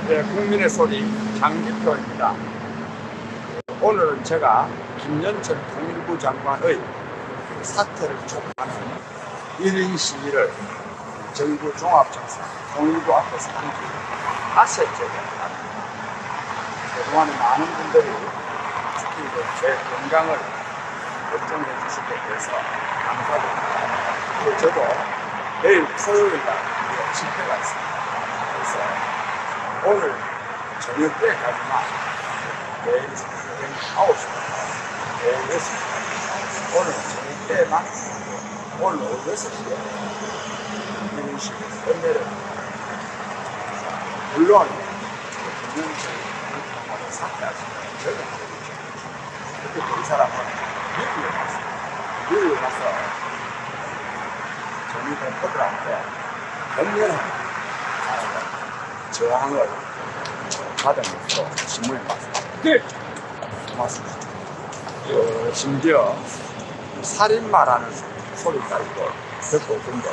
네, 국민의 소리 장기표입니다. 오늘은 제가 김연철 통일부 장관의 사퇴를 촉구하는 1인 시위를 정부 종합청사 통일부 앞에서 한 지 5회째 됩니다. 그동안에 많은 분들이 특히 제 건강을 걱정해 주실 때 대해서 감사드립니다. 그리고 저도 내일 토요일날 집회가 있습니다. 그래서 오늘 저녁 때까지만 내일 오후 9시부터 내일 6시까지 오늘 저녁 때만 오늘 오후 6시에 이런 식으로 끝내를 물론 김영철 대통령하고 사퇴하시면 저희가 그때 그 사람은 미국에 갔어요. 미국에 가서 정의 대표들한테 격렬한 저항을 받으면서 신문에 봤습니다. 네. 고맙습니다. 심지어 살인마라는 소리까지도 듣고 있던데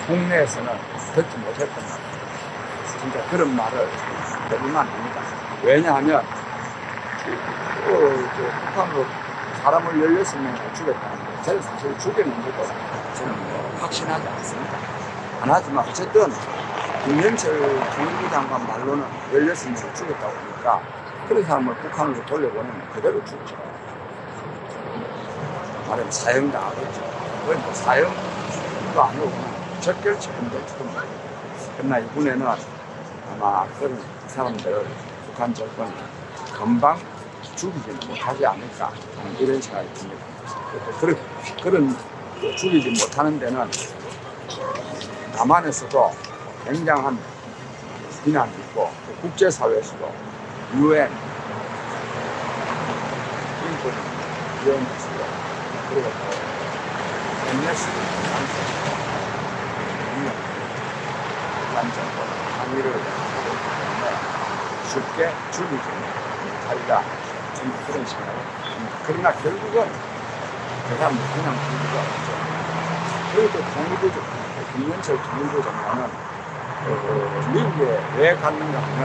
국내에서는 듣지 못했던 말이에요. 진짜 그런 말을 들으면 안 됩니다. 왜냐하면 북한으로 사람을 16명을 죽였다는데 저는 사실 죽였는데도 저는 확신하지 않습니다. 안 하지만 어쨌든 김영철 통일부 장관 말로는 16명을 죽였다고 하니까 그런 사람을 북한으로 돌려보내면 그대로 죽죠. 말하면 사형당하겠죠. 거의 뭐 사형도 아니고 그냥 적결 책임될지도 모르겠어요. 그러나 이번에는 아마 그런 사람들을 북한 정권이 금방 죽이지는 못하지 않을까 하는 이런 생각이 듭니다. 그런 죽이지 못하는 데는 남한에서도 굉장한 비난이 있고 국제사회에서도 UN 인권위원회에서도 그리고 또 엠네스티 북한 항의를 하고 있기 때문에 쉽게 죽이지 못하리라 저는 그런 생각을 합니다. 그러나 결국은 그 사람은 그냥 죽이가 없죠. 그리고 또 김연철 통일부 장관은 미국에 왜 갔는가 하면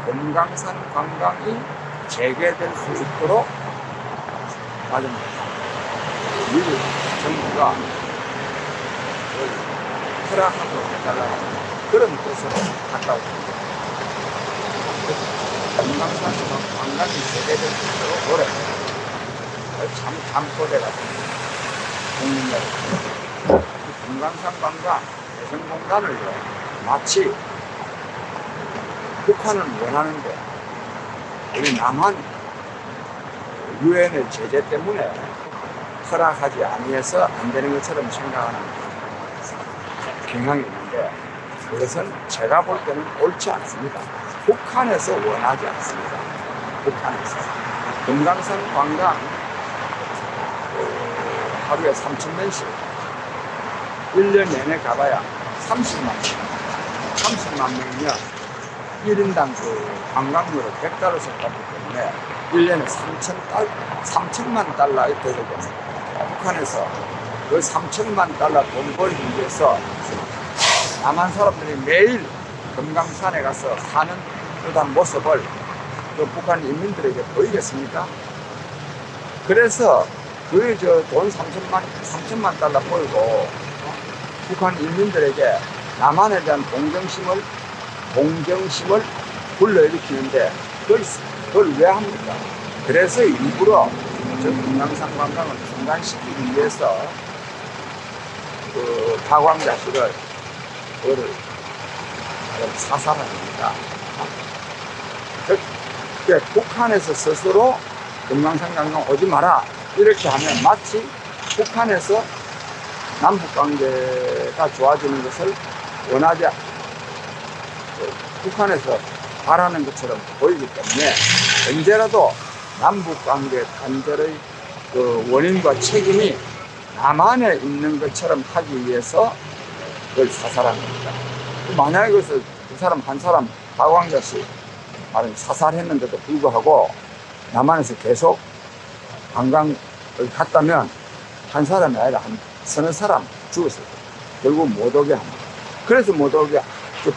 금강산 관광이 재개될 수 있도록 마련됩니다. 미국 정부가 허락하도록 해달라는 그런 뜻으로 갔다 오습니다. 금강산 관광이 재개될 수 있도록 노력합니다. 참 잠꼬대 같은 국민들 금강산 관광 개성공단을요 마치 북한은 원하는데 우리 남한 유엔의 제재 때문에 허락하지 아니해서 안 되는 것처럼 생각하는 경향이 있는데 그것은 제가 볼 때는 옳지 않습니다. 북한에서 원하지 않습니다. 북한에서 금강산 관광 하루에 3,000명씩 1년 내내 가봐야 30만 명이면 1인당 그 관광료를 100달러 썼기 때문에 1년에 3천만 달러에 되거든요. 북한에서 그 3천만 달러 돈 벌기 위해서 남한 사람들이 매일 금강산에 가서 사는 그런 모습을 그 북한 인민들에게 보이겠습니까? 그래서 그 돈 3천만 달러 벌고 북한 인민들에게 남한에 대한 동정심을 불러일으키는데 그걸 왜 합니까? 그래서 일부러 저 금강산 관광을 중단시키기 위해서 그 가광자식을 그거를 사살합니다. 북한에서 스스로 금강산 관광 오지 마라 이렇게 하면 마치 북한에서 남북관계가 좋아지는 것을 원하지 북한에서 바라는 것처럼 보이기 때문에 언제라도 남북관계 단절의 그 원인과 책임이 남한에 있는 것처럼 하기 위해서 그걸 사살한 겁니다. 만약에 그것을 그 사람 한 사람 가광자식 사살했는데도 불구하고 남한에서 계속 관광을 갔다면 한 사람이 아니라 한 서너 사람 죽었을 거예요. 결국 못 오게 합니다. 그래서 못 오게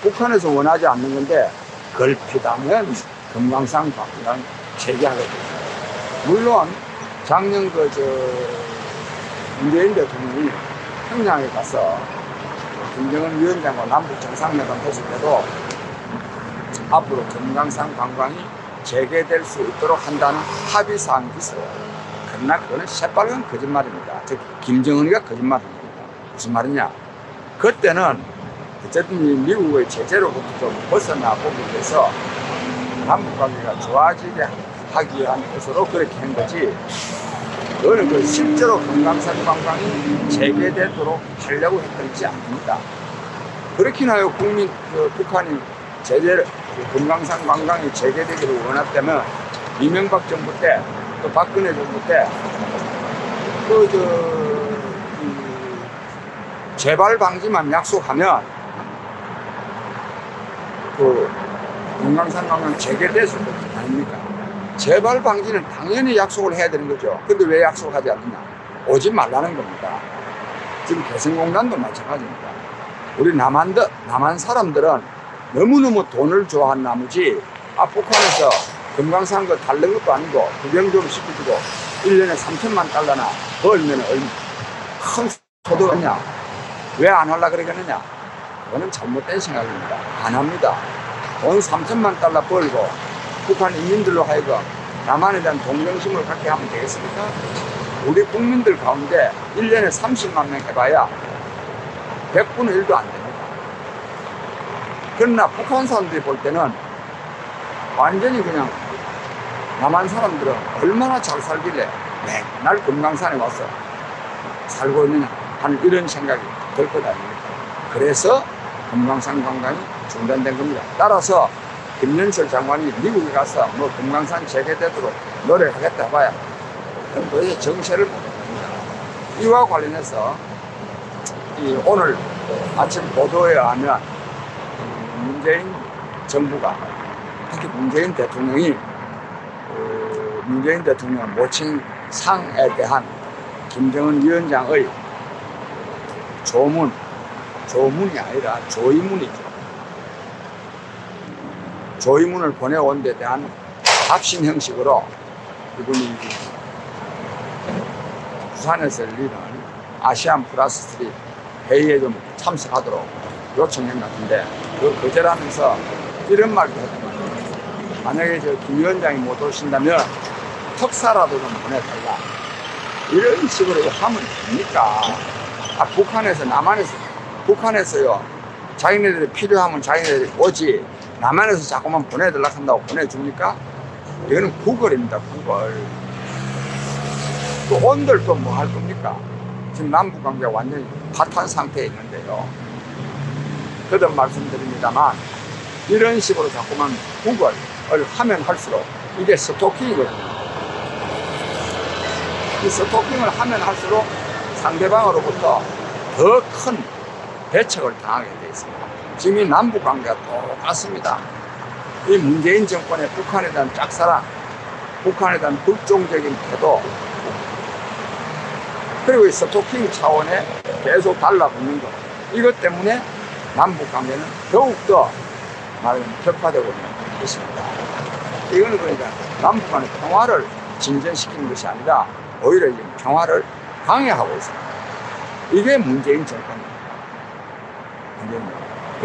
북한에서 원하지 않는 건데 걸핏하면 금강산 관광 재개하거든요. 물론 작년 문재인 대통령이 평양에 가서 김정은 위원장과 남북 정상회담 했을 때도 앞으로 금강산 관광이 재개될 수 있도록 한다는 합의사항이 있어요. 그러나 그거는 새빨간 거짓말입니다. 즉 김정은이가 거짓말입니다. 무슨 말이냐? 그때는 어쨌든 미국의 제재로부터 좀 벗어나 보기 위해서 남북관계가 좋아지게 하기 위한 것으로 그렇게 한 거지, 그거는 그 실제로 금강산 관광이 재개되도록 하려고 했던지 아닙니다. 그렇긴 하여 북한이 금강산 관광이 재개되기를 원했다면 이명박 정부 때 또 박근혜 정부 때 재발 방지만 약속하면 금강산 관광 재개됐을 것 아닙니까? 재발 방지는 당연히 약속을 해야 되는 거죠. 근데 왜 약속하지 않느냐? 오지 말라는 겁니다. 지금 개성공단도 마찬가지입니다. 우리 남한 사람들은 너무너무 돈을 좋아한 나머지 북한에서 금강산 거 다른 것도 아니고 구경 좀 시켜주고 1년에 3천만 달러나 벌면 큰 소득 없냐? 왜 안 하려고 그러겠느냐? 그거는 잘못된 생각입니다. 안 합니다. 돈 3천만 달러 벌고 북한 인민들로 하여금 남한에 대한 동정심을 갖게 하면 되겠습니까? 우리 국민들 가운데 1년에 30만 명 해봐야 100분의 1도 안 됩니다. 그러나 북한 사람들이 볼 때는 완전히 그냥 남한 사람들은 얼마나 잘 살길래 맨날 금강산에 와서 살고 있느냐 하는 이런 생각이 들 것 아닙니까? 그래서 금강산 관광이 중단된 겁니다. 따라서 김연철 장관이 미국에 가서 금강산 재개되도록 노력하겠다 해봐야 그건 도대체 정체를 모릅니다. 이와 관련해서 오늘 아침 보도에 의하면 문재인 정부가, 특히 문재인 대통령이 문재인 대통령 모친 상에 대한 김정은 위원장의 조문이 아니라 조의문이죠. 조의문을 보내온 데 대한 답신 형식으로 이분이 부산에서 열리는 아시안 플러스 3 회의에 좀 참석하도록 요청한 것 같은데, 그걸 거절하면서 이런 말도 하더라고요. 만약에 김 위원장이 못 오신다면 특사라도 좀 보내달라. 이런 식으로 하면 됩니까? 북한에서요, 자기네들이 필요하면 자기네들이 오지, 남한에서 자꾸만 보내달라 한다고 보내줍니까? 이거는 구걸입니다, 구걸. 또 온들 또 뭐 할 겁니까? 지금 남북관계가 완전히 파탄 상태에 있는데요. 거듭 말씀드립니다만, 이런 식으로 자꾸만 구걸을 하면 할수록 이게 스토킹이거든요. 이 스토킹을 하면 할수록 상대방으로부터 더 큰 배척을 당하게 되어 있습니다. 지금 이 남북관계가 똑같습니다. 이 문재인 정권의 북한에 대한 짝사랑, 북한에 대한 불종적인 태도, 그리고 이 스토킹 차원에 계속 달라붙는 것, 이것 때문에 남북관계는 더욱더 말하자면 격화되고 있는 것입니다. 이거는 그러니까 남북 간의 평화를 진전시키는 것이 아니라 오히려 지금 평화를 방해하고 있습니다. 이게 문재인 정권입니다.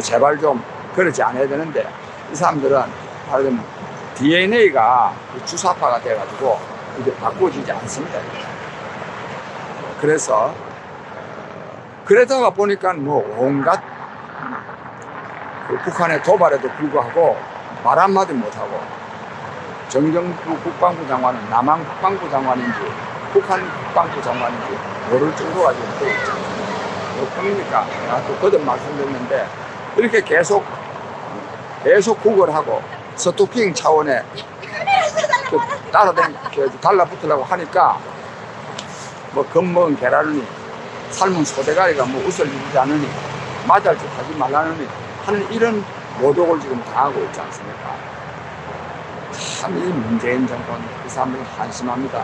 제발 좀 그러지 않아야 되는데, 이 사람들은 말하자면 DNA가 주사파가 돼가지고 이게 바꿔지지 않습니다. 그래서 그러다가 보니까 온갖 북한의 도발에도 불구하고 말 한마디 못하고, 정경부 국방부 장관은 남한 국방부 장관인지 북한 국방부 장관인지 모를 정도가 지금 되어 있죠. 몇 분입니까? 또 거듭 말씀드렸는데, 이렇게 계속 구걸하고 스토킹 차원에 달라붙으려고 하니까 겁먹은 계란이 삶은 소대가리가 웃을 일이지 않으니 맞을 짓 하지 말라느니 하는 이런 모독을 지금 당하고 있지 않습니까? 참 이 문재인 정권, 이 사람들이 한심합니다.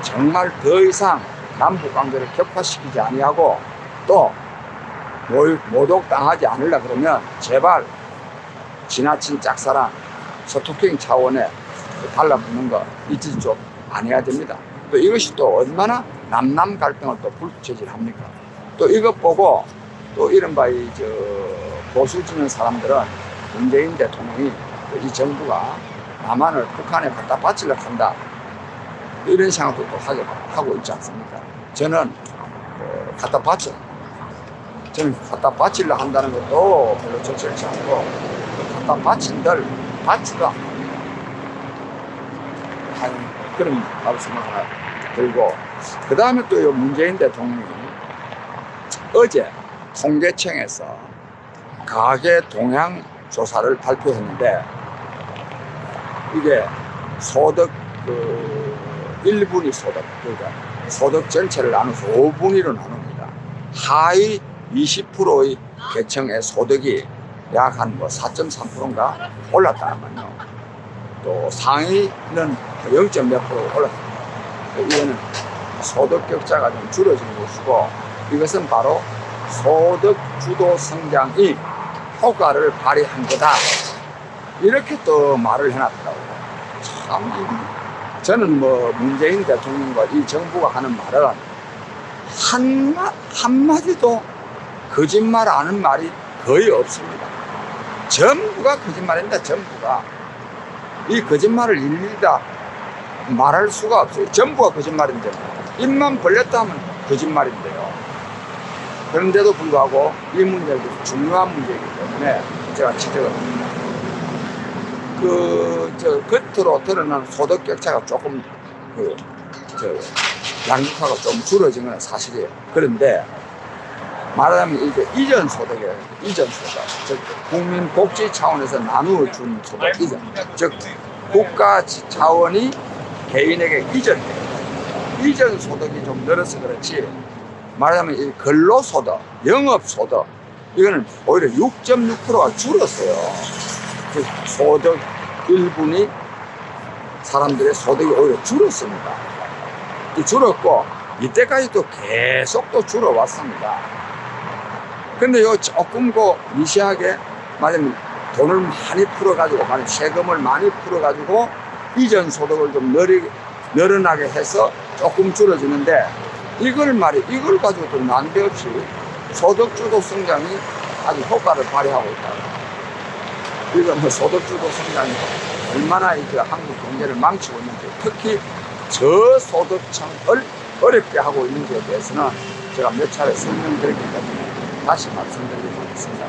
정말 더 이상 남북관계를 격화시키지 아니하고 또 모독당하지 않으려 그러면 제발 지나친 짝사랑, 스토킹 차원에 달라붙는 거 잊지 좀 안 해야 됩니다. 또 이것이 또 얼마나 남남 갈등을 또 불체질합니까? 또 이것 보고 또 이른바 보수 지는 사람들은 문재인 대통령이 이 정부가 남한을 북한에 갖다 바치려고 한다, 이런 생각도 또 하고 있지 않습니까? 저는 갖다 바치려 한다는 것도 별로 적절치 않고, 갖다 바친들 바치도 않고 하는 그런 생각이 들고, 그 다음에 또 문재인 대통령이 어제 통계청에서 가계 동향 조사를 발표했는데, 이게 소득 1분위 소득, 그러니까 소득 전체를 나눠서 5분위로 나눕니다. 하위 20%의 계층의 소득이 약 한 4.3%인가 올랐다면요, 또 상위는 0. 몇 프로 올랐습니다. 이거는 소득 격차가 좀 줄어진 것이고, 이것은 바로 소득 주도 성장이 효과를 발휘한 거다, 이렇게 또 말을 해놨더라고요. 참, 저는 문재인 대통령과 이 정부가 하는 말은 한마디도 거짓말 하는 말이 거의 없습니다. 전부가 거짓말입니다. 전부가. 이 거짓말을 일일이 다 말할 수가 없어요. 전부가 거짓말인데, 입만 벌렸다 하면 거짓말인데요. 그런데도 불구하고 이 문제도 중요한 문제이기 때문에 제가 지적을 합니다. 겉으로 드러나는 소득 격차가 조금 양극화가 좀 줄어진 건 사실이에요. 그런데 말하자면 이게 이전 소득이에요. 이전 소득. 즉, 국민 복지 차원에서 나누어 준 소득 이전. 즉, 국가 차원이 개인에게 이전 소득이 좀 늘어서 그렇지, 말하자면 이 근로소득, 영업소득, 이거는 오히려 6.6%가 줄었어요. 그 소득 1분위 사람들의 소득이 오히려 줄었습니다. 줄었고, 이때까지도 계속 또 줄어왔습니다. 근데 조금 미세하게, 말하자면 돈을 많이 풀어가지고, 말하자면 세금을 많이 풀어가지고, 이전 소득을 좀 늘어나게 해서 조금 줄어지는데, 이걸 가지고 또 난데없이 소득주도 성장이 아주 효과를 발휘하고 있다. 이거 소득주도 성장이 얼마나 한국 경제를 망치고 있는지, 특히 저소득층을 어렵게 하고 있는지에 대해서는 제가 몇 차례 설명드렸기 때문에 다시 말씀드리도록 하겠습니다.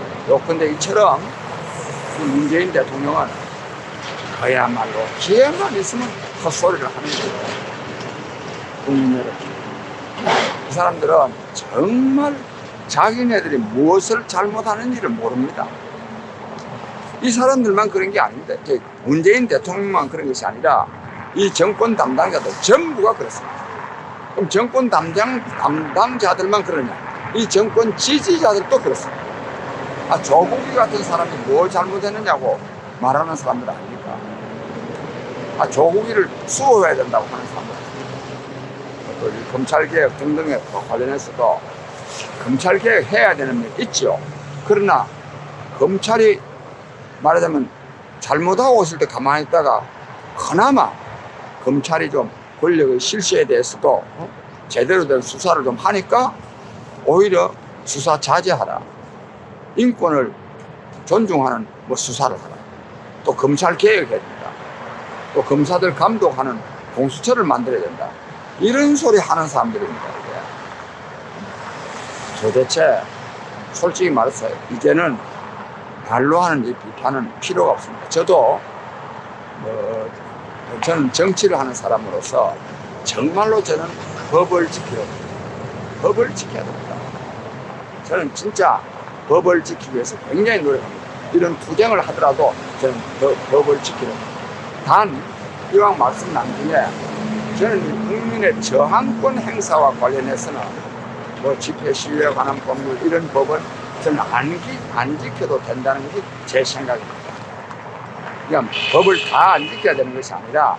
근데 이처럼 문재인 대통령은 그야말로 기회만 있으면 헛소리를 하는 거예요. 국민 여러분, 이 사람들은 정말 자기네들이 무엇을 잘못하는지를 모릅니다. 이 사람들만 그런 게 아닌데, 문재인 대통령만 그런 것이 아니라 이 정권 담당자들 전부가 그렇습니다. 그럼 정권 담당자들만 그러냐? 이 정권 지지자들도 그렇습니다. 조국이 같은 사람이 뭘 잘못했느냐고 말하는 사람들 아닙니까? 조국이를 수호해야 된다고 하는 사람들 아닙니까? 또 검찰개혁 등등에 관련해서도 검찰개혁 해야 되는 게 있죠. 그러나 검찰이 말하자면 잘못하고 있을 때 가만히 있다가 그나마 검찰이 좀 권력의 실시에 대해서도 제대로 된 수사를 좀 하니까 오히려 수사 자제하라, 인권을 존중하는 수사를 하라, 또 검찰 개혁해야 된다, 또 검사들 감독하는 공수처를 만들어야 된다, 이런 소리 하는 사람들입니다. 도대체 솔직히 말해서 이제는 말로 하는 이 비판은 필요가 없습니다. 저는 정치를 하는 사람으로서 정말로 저는 법을 지켜야 됩니다. 법을 지켜야 됩니다. 저는 진짜 법을 지키기 위해서 굉장히 노력합니다. 이런 투쟁을 하더라도 저는 법을 지키려 합니다. 단 이왕 말씀 나중에 저는 국민의 저항권 행사와 관련해서는 집회 시위에 관한 법률, 이런 법은 저는 안 지켜도 된다는 것이 제 생각입니다. 그러니까 법을 다 안 지켜야 되는 것이 아니라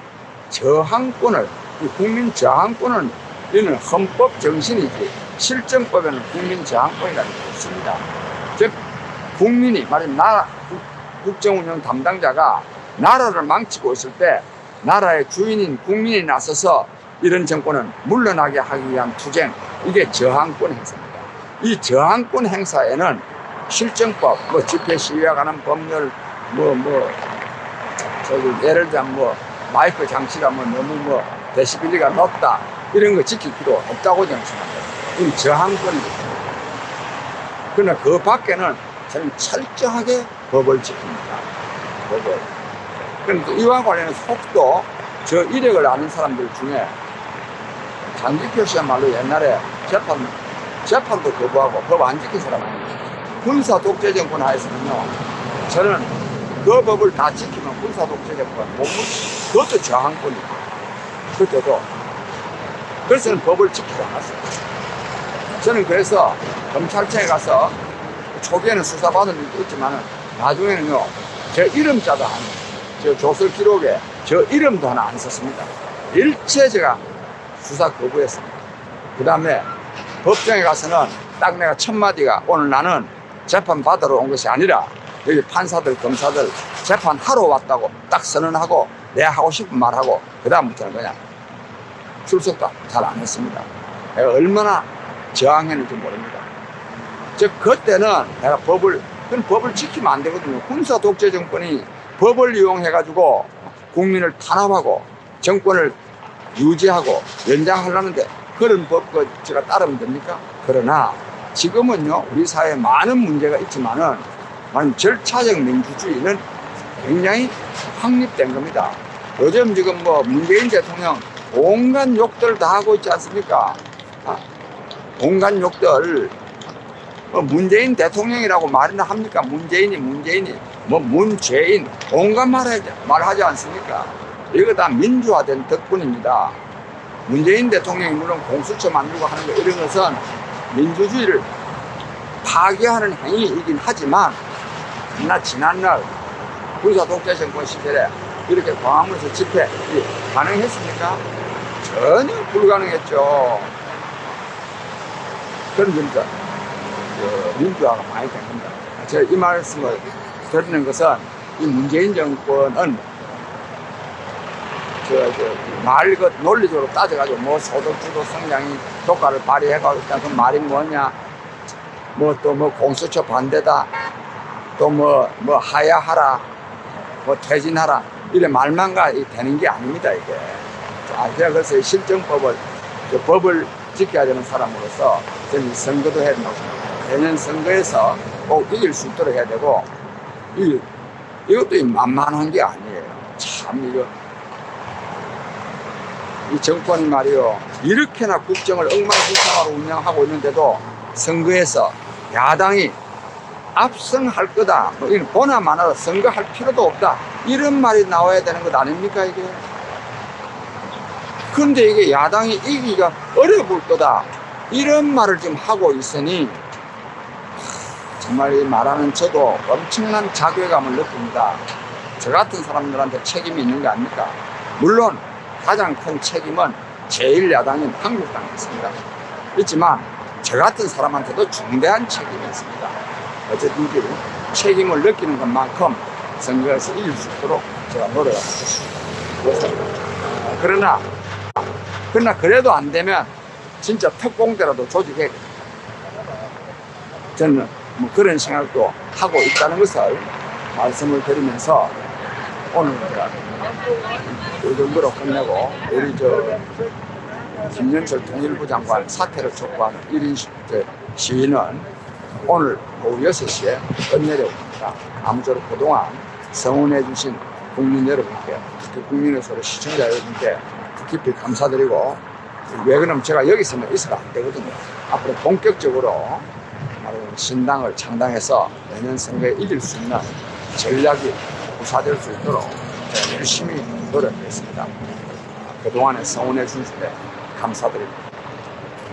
저항권을, 국민 저항권은 이는 헌법 정신이지 실정법에는 국민 저항권이라는 게 없습니다. 즉 국민이, 말하자면 국정운영 담당자가 나라를 망치고 있을 때 나라의 주인인 국민이 나서서 이런 정권은 물러나게 하기 위한 투쟁, 이게 저항권 행사입니다. 이 저항권 행사에는 실정법, 뭐 집회 시위에 관한 법률, 예를 들면 마이크 장치가 너무 데시벨리가 높다, 이런 거 지킬 필요 없다고 저는 생각합니다. 이건 저항권입니다. 그러나 그 밖에는 저는 철저하게 법을 지킵니다. 법을. 그런데 이와 관련해서 혹도 저 이력을 아는 사람들 중에 장기표 씨야말로 옛날에 재판도 거부하고 법 안 지킨 사람 아닙니다. 군사 독재 정권 하에서는요, 저는 그 법을 다 지키면 군사 독재 정권 못 묻지. 그것도 저항권이고, 그때도. 그래서 저는 법을 지키지 않았어요. 저는 그래서 검찰청에 가서 초기에는 수사받은 일도 있지만 나중에는요, 제 이름자도 안, 저 조설 기록에 저 이름도 하나 안 썼습니다. 일체 제가 수사 거부했습니다. 그 다음에 법정에 가서는 딱 내가 첫 마디가, 오늘 나는 재판 받으러 온 것이 아니라 여기 판사들, 검사들 재판하러 왔다고 딱 선언하고 내가 하고 싶은 말하고 그 다음부터는 그냥 출석도 잘 안 했습니다. 내가 얼마나 저항했는지 모릅니다. 즉 그때는 내가 법을 지키면 안 되거든요. 군사 독재 정권이 법을 이용해가지고 국민을 탄압하고 정권을 유지하고 연장하려는데 그런 법 제가 따르면 됩니까? 그러나 지금은요, 우리 사회에 많은 문제가 있지만은 절차적 민주주의는 굉장히 확립된 겁니다. 요즘 지금 문재인 대통령 온갖 욕들 다 하고 있지 않습니까? 온갖 욕들. 문재인 대통령이라고 말이나 합니까? 문재인이 문죄인 온갖 말하지 않습니까? 이거 다 민주화된 덕분입니다. 문재인 대통령이 물론 공수처 만들고 하는 거, 이런 것은 민주주의를 파괴하는 행위이긴 하지만, 그러나 지난날 군사 독재 정권 시절에 이렇게 광화문에서 집회 가능했습니까? 전혀 불가능했죠. 그런 점에서 민주화가 많이 된 겁니다. 제가 이 말씀을 드리는 것은, 이 문재인 정권은 논리적으로 따져가지고 소득주도 성장이 효과를 발휘해가고 있다. 그 말이 뭐냐? 공수처 반대다. 또 하야하라. 퇴진하라. 이런 말만 되는 게 아닙니다, 이게. 제가 그래서 법을 지켜야 되는 사람으로서 저는 선거도 해야 된다고 생각합니다. 내년 선거에서 꼭 이길 수 있도록 해야 되고, 이것도 만만한 게 아니에요. 참, 이 정권이 말이요, 이렇게나 국정을 엉망진창으로 운영하고 있는데도 선거에서 야당이 압승할 거다, 보나 마나 선거할 필요도 없다, 이런 말이 나와야 되는 것 아닙니까, 이게? 그런데 이게 야당이 이기기가 어려울 거다, 이런 말을 지금 하고 있으니 정말 이 말하는 저도 엄청난 자괴감을 느낍니다. 저 같은 사람들한테 책임이 있는 게 아닙니까? 물론 가장 큰 책임은 제1야당인 한국당에 있습니다. 있지만 저 같은 사람한테도 중대한 책임이 있습니다. 어쨌든지 책임을 느끼는 것만큼 선거에서 이길 수 있도록 제가 노력하겠습니다. 그러나 그래도 안 되면 진짜 특공대라도 조직해. 저는 그런 생각도 하고 있다는 것을 말씀을 드리면서 오늘 제가 이 정도로 끝내고, 우리 김현철 통일부 장관 사퇴를 촉구하는 1인 시위는 오늘 오후 6시에 끝내려옵니다. 아무쪼록 그동안 성원해 주신 국민 여러분께, 특히 국민의소리 시청자 여러분께 깊이 감사드리고, 왜 그러면 제가 여기 있으면 있어가 안 되거든요. 앞으로 본격적으로 신당을 창당해서 내년 선거에 이길 수 있는 전략이 구사될 수 있도록 제가 열심히 노력하겠습니다. 그동안에 성원해 주신 데 감사드립니다.